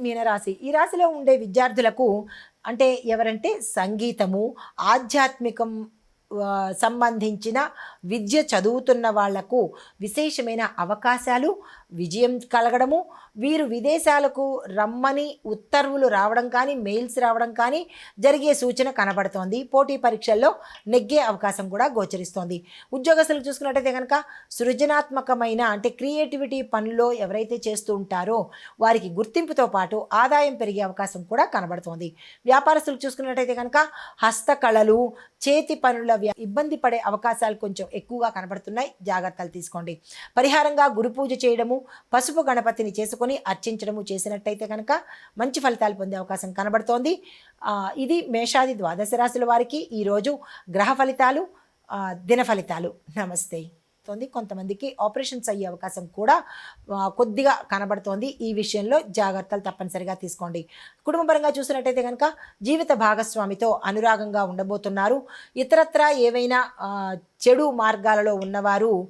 మీనరాశి. ఈ రాశిలో ఉండే విద్యార్థులకు అంటే ఎవరంటే సంగీతము, ఆధ్యాత్మికం సంబంధించిన విద్య చదువుతున్న వాళ్లకు విశేషమైన అవకాశాలు, విజయం కలగడము, వీరు విదేశాలకు రమ్మని ఉత్తర్వులు రావడం కానీ, మెయిల్స్ రావడం కానీ జరిగే సూచన కనబడుతోంది. పోటీ పరీక్షల్లో నెగ్గే అవకాశం కూడా గోచరిస్తోంది. ఉద్యోగస్తులకు చూసుకున్నట్టయితే కనుక సృజనాత్మకమైన అంటే క్రియేటివిటీ పనుల్లో ఎవరైతే చేస్తూ ఉంటారో వారికి గుర్తింపుతో పాటు ఆదాయం పెరిగే అవకాశం కూడా కనబడుతోంది. వ్యాపారస్తులకు చూసుకున్నట్టయితే కనుక హస్తకళలు, చేతి పనుల ఇబ్బంది పడే అవకాశాలు కొంచెం ఎక్కువగా కనబడుతున్నాయి. జాగ్రత్తలు తీసుకోండి. పరిహారంగా గురు పూజ చేయడము, పసుపు గణపతిని చేసుకొని అర్చించడము చేసినట్టయితే కనుక మంచి ఫలితాలు పొందే అవకాశం కనబడుతోంది. ఇది మేషాది ద్వాదశ రాశుల వారికి ఈరోజు గ్రహ ఫలితాలు, దిన ఫలితాలు. నమస్తే. కొంతమందికి ఆపరేషన్స్ అయ్యే అవకాశం కూడా కొద్దిగా కనబడుతోంది. ఈ విషయంలో జాగ్రత్తలు తప్పనిసరిగా తీసుకోండి. కుటుంబపరంగా చూసినట్టయితే కనుక జీవిత భాగస్వామితో అనురాగంగా ఉండబోతున్నారు. ఇతరత్రా ఏవైనా చెడు మార్గాలలో ఉన్నవారు